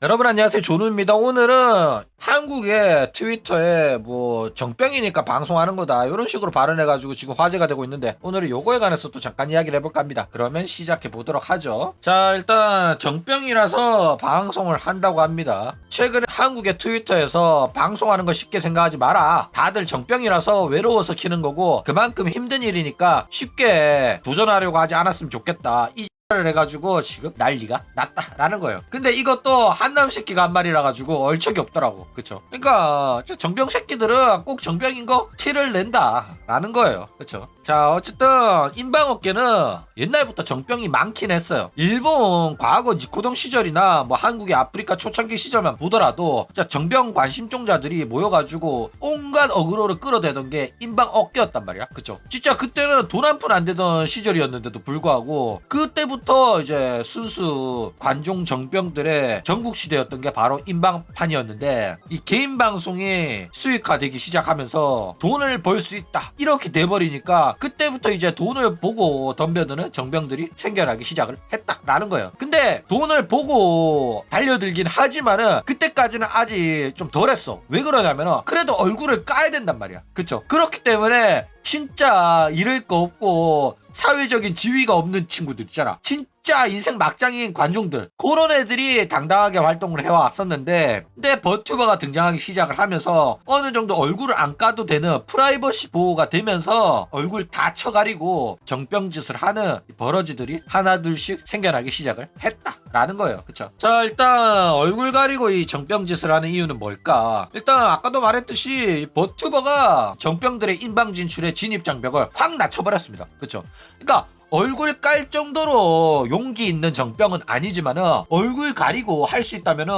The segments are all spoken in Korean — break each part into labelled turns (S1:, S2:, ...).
S1: 여러분 안녕하세요, 조누입니다. 오늘은 한국의 트위터에 뭐 정병이니까 방송하는 거다 이런 식으로 발언해가지고 지금 화제가 되고 있는데, 오늘은 요거에 관해서 또 잠깐 이야기를 해볼까 합니다. 그러면 시작해 보도록 하죠. 자, 일단 정병이라서 방송을 한다고 합니다. 최근에 한국의 트위터에서 방송하는 거 쉽게 생각하지 마라, 다들 정병이라서 외로워서 키는 거고 그만큼 힘든 일이니까 쉽게 도전하려고 하지 않았으면 좋겠다, 이 를 해가지고 지금 난리가 났다라는 거예요. 근데 이것도 한남 새끼가 한 말이라 가지고 얼척이 없더라고. 그쵸? 그러니까 정병 새끼들은 꼭 정병인 거 티를 낸다라는 거예요. 그쵸? 자, 어쨌든 인방업계는 옛날부터 정병이 많긴 했어요. 일본 과거 니코동 시절이나 뭐 한국의 아프리카 초창기 시절만 보더라도 정병 관심종자들이 모여가지고 온갖 어그로를 끌어대던 게 인방업계였단 말이야. 그쵸? 진짜 그때는 돈 한 푼 안 되던 시절이었는데도 불구하고 그때부터 이제 순수 관종 정병들의 전국 시대였던 게 바로 인방판이었는데, 이 개인 방송이 수익화되기 시작하면서 돈을 벌 수 있다 이렇게 돼버리니까 그때부터 이제 돈을 보고 덤벼드는 정병들이 생겨나기 시작을 했다라는 거예요. 근데 돈을 보고 달려들긴 하지만은 그때까지는 아직 좀 덜했어. 왜 그러냐면은 그래도 얼굴을 까야 된단 말이야. 그쵸? 그렇기 때문에 진짜 잃을 거 없고 사회적인 지위가 없는 친구들 있잖아, 진짜 인생 막장인 관종들, 그런 애들이 당당하게 활동을 해왔었는데, 근데 버튜버가 등장하기 시작을 하면서 어느 정도 얼굴을 안 까도 되는 프라이버시 보호가 되면서 얼굴 다 쳐가리고 정병짓을 하는 버러지들이 하나둘씩 생겨나기 시작을 했다라는 거예요. 그쵸? 자, 일단 얼굴 가리고 이 정병짓을 하는 이유는 뭘까? 일단 아까도 말했듯이 버튜버가 정병들의 인방 진출에 진입 장벽을 확 낮춰버렸습니다. 그쵸? 그러니까 얼굴 깔 정도로 용기 있는 정병은 아니지만은 얼굴 가리고 할 수 있다면은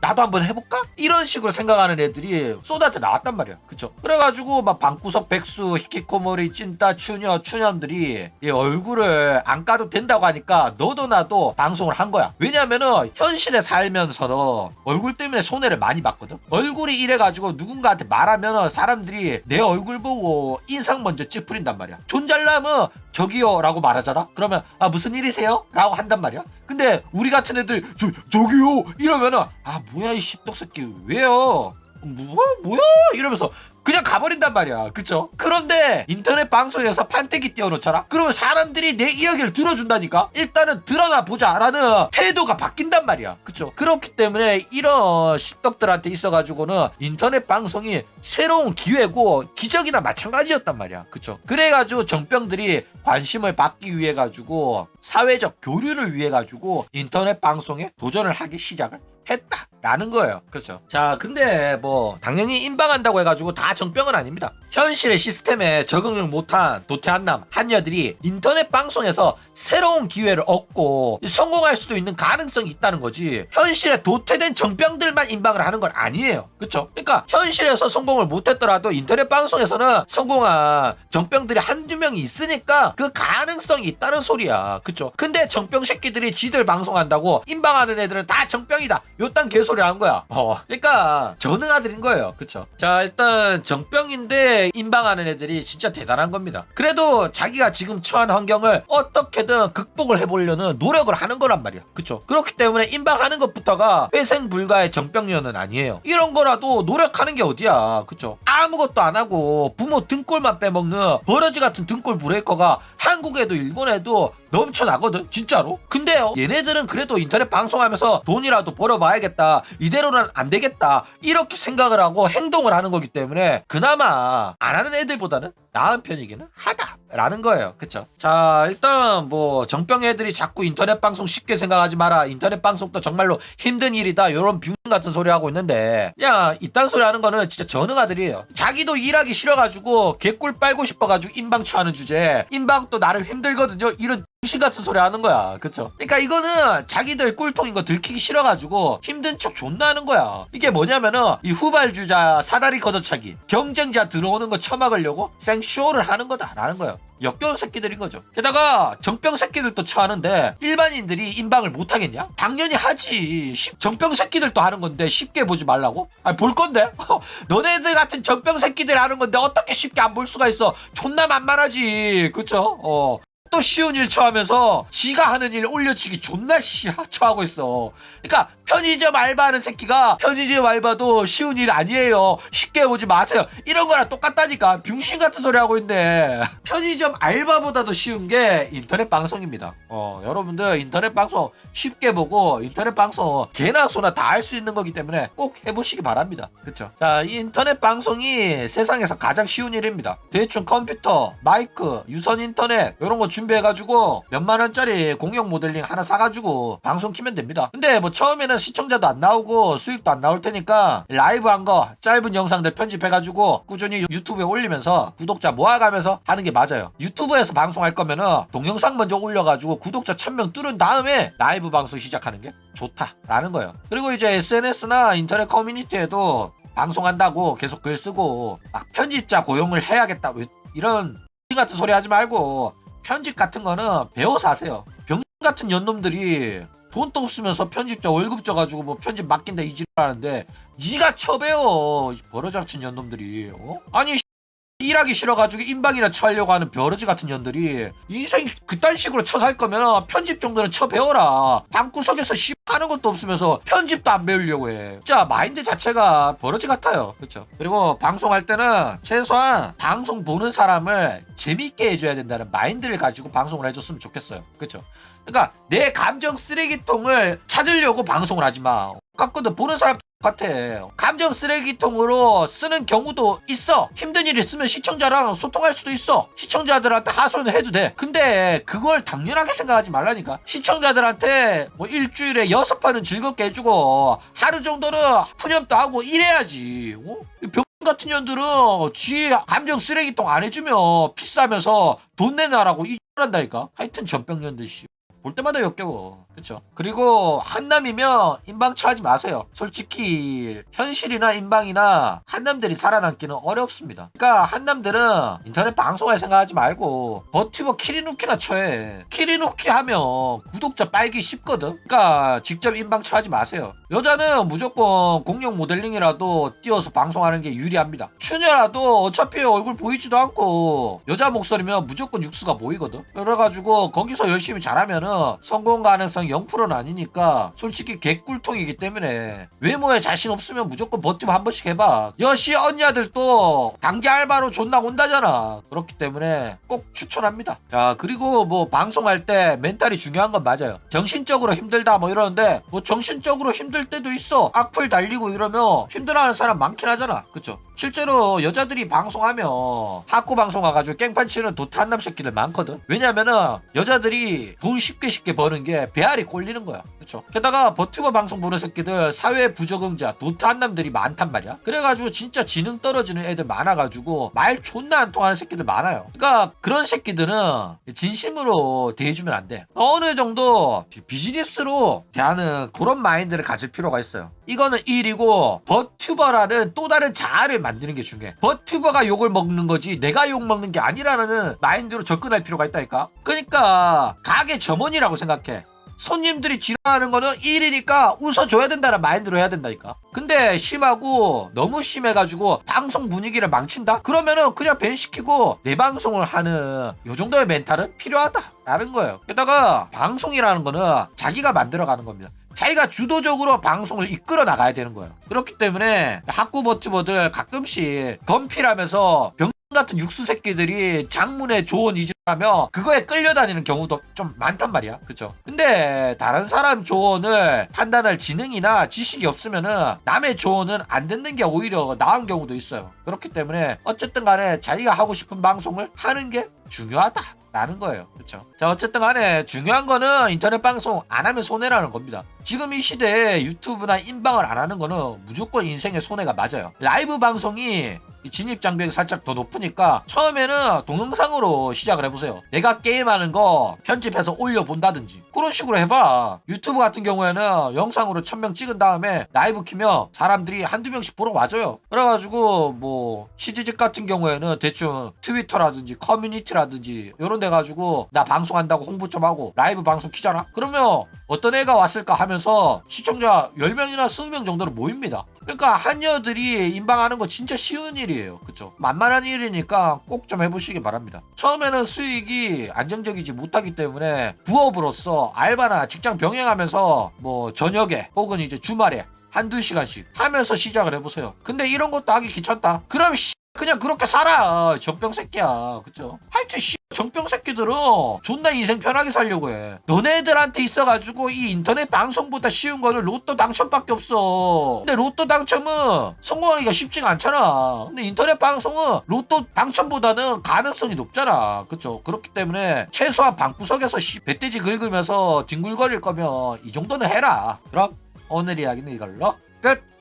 S1: 나도 한번 해볼까? 이런 식으로 생각하는 애들이 쏟아져 나왔단 말이야. 그쵸? 그래가지고 막 방구석 백수, 히키코모리, 찐따, 추념들이 이 얼굴을 안 까도 된다고 하니까 너도 나도 방송을 한 거야. 왜냐면은 현실에 살면서 얼굴 때문에 손해를 많이 봤거든. 얼굴이 이래가지고 누군가한테 말하면 사람들이 내 얼굴 보고 인상 먼저 찌푸린단 말이야. 존잘남은 저기요 라고 말하잖아? 그러면 무슨 일이세요? 라고 한단 말이야. 근데 우리 같은 애들 저기요 이러면은 뭐야 이 씹덕새끼 왜요? 뭐야 이러면서 그냥 가버린단 말이야. 그쵸? 그런데 인터넷 방송에서 판때기 띄워놓잖아? 그러면 사람들이 내 이야기를 들어준다니까? 일단은 드러나 보자라는 태도가 바뀐단 말이야. 그쵸? 그렇기 때문에 이런 십덕들한테 있어가지고는 인터넷 방송이 새로운 기회고 기적이나 마찬가지였단 말이야. 그쵸? 그래가지고 정병들이 관심을 받기 위해 가지고 사회적 교류를 위해 가지고 인터넷 방송에 도전을 하기 시작을 했다라는 거예요. 그렇죠? 자, 근데 뭐 당연히 인방한다고 해가지고 다 정병은 아닙니다. 현실의 시스템에 적응을 못한 도태한남 한여들이 인터넷 방송에서 새로운 기회를 얻고 성공할 수도 있는 가능성이 있다는 거지, 현실에 도태된 정병들만 인방을 하는 건 아니에요. 그렇죠? 그러니까 현실에서 성공을 못했더라도 인터넷 방송에서는 성공한 정병들이 한두 명이 있으니까 그 가능성이 있다는 소리야. 그렇죠? 근데 정병 새끼들이 지들 방송한다고 인방하는 애들은 다 정병이다 요딴 개소리 하는 거야. 그러니까 전능아들인 거예요. 그쵸? 자, 일단 정병인데 인방하는 애들이 진짜 대단한 겁니다. 그래도 자기가 지금 처한 환경을 어떻게든 극복을 해보려는 노력을 하는 거란 말이야. 그쵸? 그렇기 때문에 인방하는 것부터가 회생 불가의 정병년은 아니에요. 이런 거라도 노력하는 게 어디야. 그쵸? 아무것도 안 하고 부모 등골만 빼먹는 버러지 같은 등골 브레이커가 한국에도 일본에도 넘쳐나거든 진짜로. 근데 얘네들은 그래도 인터넷 방송하면서 돈이라도 벌어봐야겠다, 이대로는 안 되겠다 이렇게 생각을 하고 행동을 하는 거기 때문에 그나마 안 하는 애들보다는 나은 편이기는 하다라는 거예요. 그쵸? 자, 일단 뭐 정병 애들이 자꾸 인터넷 방송 쉽게 생각하지 마라, 인터넷 방송도 정말로 힘든 일이다 요런 뷰 같은 소리 하고 있는데, 그냥 이딴 소리 하는 거는 진짜 전능아들이에요. 자기도 일하기 싫어가지고 개꿀 빨고 싶어가지고 인방 처하는 주제에 인방도 나름 힘들거든요 이런 신 같은 소리 하는 거야. 그쵸? 그러니까 이거는 자기들 꿀통인 거 들키기 싫어가지고 힘든 척 존나 하는 거야. 이게 뭐냐면은 이 후발주자 사다리 걷어차기, 경쟁자 들어오는 거 처막으려고 생쇼를 하는 거다라는 거예요. 역겨운 새끼들인 거죠. 게다가 정병 새끼들도 처하는데 일반인들이 인방을 못하겠냐? 당연히 하지. 정병 새끼들도 하는 건데 쉽게 보지 말라고? 볼 건데? 너네들 같은 정병 새끼들 하는 건데 어떻게 쉽게 안 볼 수가 있어. 존나 만만하지. 그쵸? 또 쉬운 일 처하면서 지가 하는 일 올려치기 존나 처하고 있어. 그러니까 편의점 알바하는 새끼가 편의점 알바도 쉬운 일 아니에요. 쉽게 해보지 마세요. 이런 거랑 똑같다니까. 병신 같은 소리 하고 있네. 편의점 알바보다도 쉬운 게 인터넷 방송입니다. 여러분들 인터넷 방송 쉽게 보고 인터넷 방송 개나 소나 다 할 수 있는 거기 때문에 꼭 해보시기 바랍니다. 그쵸? 자, 이 인터넷 방송이 세상에서 가장 쉬운 일입니다. 대충 컴퓨터, 마이크, 유선 인터넷 이런 거 준비해가지고 몇만 원짜리 공용 모델링 하나 사가지고 방송 키면 됩니다. 근데 뭐 처음에는 시청자도 안 나오고 수익도 안 나올 테니까 라이브 한 거 짧은 영상들 편집해가지고 꾸준히 유튜브에 올리면서 구독자 모아가면서 하는 게 맞아요. 유튜브에서 방송할 거면은 동영상 먼저 올려가지고 구독자 1000명 뚫은 다음에 라이브 방송 시작하는 게 좋다라는 거예요. 그리고 이제 SNS나 인터넷 커뮤니티에도 방송한다고 계속 글 쓰고 막 편집자 고용을 해야겠다 이런 같은 소리 하지 말고 편집 같은 거는 배워서 하세요. 병 같은 연놈들이 돈도 없으면서 편집자 월급 줘가지고 뭐 편집 맡긴다 이지랄 하는데 니가 쳐배워. 버러지 같은 년놈들이. 아니 일하기 싫어가지고 인방이나 쳐하려고 하는 버러지 같은 년들이 인생 그딴 식으로 쳐살 거면 편집 정도는 쳐배워라. 방구석에서 하는 것도 없으면서 편집도 안 배우려고 해. 진짜 마인드 자체가 버러지 같아요. 그렇죠? 그리고 방송할 때는 최소한 방송 보는 사람을 재밌게 해줘야 된다는 마인드를 가지고 방송을 해줬으면 좋겠어요. 그렇죠? 그러니까 내 감정 쓰레기통을 찾으려고 방송을 하지 마. 같거든. 보는 사람 같아. 감정 쓰레기통으로 쓰는 경우도 있어. 힘든 일 있으면 시청자랑 소통할 수도 있어. 시청자들한테 하소연을 해도 돼. 근데 그걸 당연하게 생각하지 말라니까. 시청자들한테 뭐 일주일에 6판은 즐겁게 해주고 하루 정도는 푸념도 하고 이래야지. 병 같은 년들은 지 감정 쓰레기통 안 해주면 피싸면서 돈 내놔라고 이란다니까. 하여튼 전병년들 씨. 볼 때마다 역겨워. 그쵸? 그리고 한남이면 인방차 하지 마세요. 솔직히 현실이나 인방이나 한남들이 살아남기는 어렵습니다. 그러니까 한남들은 인터넷 방송할 생각하지 말고 버튜버 키리누키나 쳐해. 키리누키 하면 구독자 빨기 쉽거든. 그러니까 직접 인방차 하지 마세요. 여자는 무조건 공룡 모델링이라도 띄워서 방송하는 게 유리합니다. 추녀라도 어차피 얼굴 보이지도 않고 여자 목소리면 무조건 육수가 보이거든. 그래가지고 거기서 열심히 잘하면은 성공 가능성 0%는 아니니까 솔직히 개꿀통이기 때문에 외모에 자신 없으면 무조건 버티고 한 번씩 해봐. 여시 언니들도 단기 알바로 존나 온다잖아. 그렇기 때문에 꼭 추천합니다. 자, 그리고 뭐 방송할 때 멘탈이 중요한 건 맞아요. 정신적으로 힘들다 뭐 이러는데 뭐 정신적으로 힘들 때도 있어. 악플 달리고 이러면 힘들어하는 사람 많긴 하잖아. 그쵸? 실제로 여자들이 방송하면 학고 방송 와가지고 깽판 치는 도트 한남 새끼들 많거든. 왜냐면은 여자들이 돈 쉽게 버는 게 배알이 꼴리는 거야. 그쵸? 게다가 버튜버 방송 보는 새끼들 사회 부적응자 도트 한남들이 많단 말이야. 그래가지고 진짜 지능 떨어지는 애들 많아가지고 말 존나 안 통하는 새끼들 많아요. 그러니까 그런 새끼들은 진심으로 대해주면 안 돼. 어느 정도 비즈니스로 대하는 그런 마인드를 가질 필요가 있어요. 이거는 일이고 버튜버라는 또 다른 자아를 만드는 게 중요해. 버튜버가 욕을 먹는 거지 내가 욕 먹는 게 아니라는 마인드로 접근할 필요가 있다니까. 그러니까 가게 점원이라고 생각해. 손님들이 지랄하는 거는 일이니까 웃어줘야 된다는 마인드로 해야 된다니까. 근데 심하고 너무 심해가지고 방송 분위기를 망친다? 그러면은 그냥 밴시키고 내 방송을 하는 요 정도의 멘탈은 필요하다라는 거예요. 게다가 방송이라는 거는 자기가 만들어가는 겁니다. 자기가 주도적으로 방송을 이끌어 나가야 되는 거예요. 그렇기 때문에 학구 버튜버들 가끔씩 건필하면서 병 같은 육수 새끼들이 장문의 조언 이지라며 그거에 끌려다니는 경우도 좀 많단 말이야. 그쵸? 근데 다른 사람 조언을 판단할 지능이나 지식이 없으면은 남의 조언은 안 듣는 게 오히려 나은 경우도 있어요. 그렇기 때문에 어쨌든 간에 자기가 하고 싶은 방송을 하는 게 중요하다 라는 거예요. 그쵸? 자, 어쨌든 간에 중요한 거는 인터넷 방송 안 하면 손해라는 겁니다. 지금 이 시대에 유튜브나 인방을 안 하는 거는 무조건 인생의 손해가 맞아요. 라이브 방송이 진입 장벽이 살짝 더 높으니까 처음에는 동영상으로 시작을 해보세요. 내가 게임하는 거 편집해서 올려본다든지 그런 식으로 해봐. 유튜브 같은 경우에는 영상으로 1000명 찍은 다음에 라이브 키면 사람들이 한두 명씩 보러 와줘요. 그래가지고 뭐 시즈직 같은 경우에는 대충 트위터라든지 커뮤니티라든지 이런 데 가지고 나 방송한다고 홍보 좀 하고 라이브 방송 키잖아. 그러면 어떤 애가 왔을까 하면서 시청자 10명이나 20명 정도로 모입니다. 그러니까 한여들이 인방하는 거 진짜 쉬운 일이에요. 그쵸? 만만한 일이니까 꼭 좀 해보시기 바랍니다. 처음에는 수익이 안정적이지 못하기 때문에 부업으로서 알바나 직장 병행하면서 뭐 저녁에 혹은 이제 주말에 한두 시간씩 하면서 시작을 해보세요. 근데 이런 것도 하기 귀찮다. 그럼 그냥 그렇게 살아. 정병 새끼야. 그쵸? 하여튼 정병 새끼들은 존나 인생 편하게 살려고 해. 너네들한테 있어가지고 이 인터넷 방송보다 쉬운 거는 로또 당첨밖에 없어. 근데 로또 당첨은 성공하기가 쉽지가 않잖아. 근데 인터넷 방송은 로또 당첨보다는 가능성이 높잖아. 그쵸? 그렇기 때문에 최소한 방구석에서 배돼지 긁으면서 뒹굴거릴 거면 이 정도는 해라. 그럼 오늘 이야기는 이걸로 끝.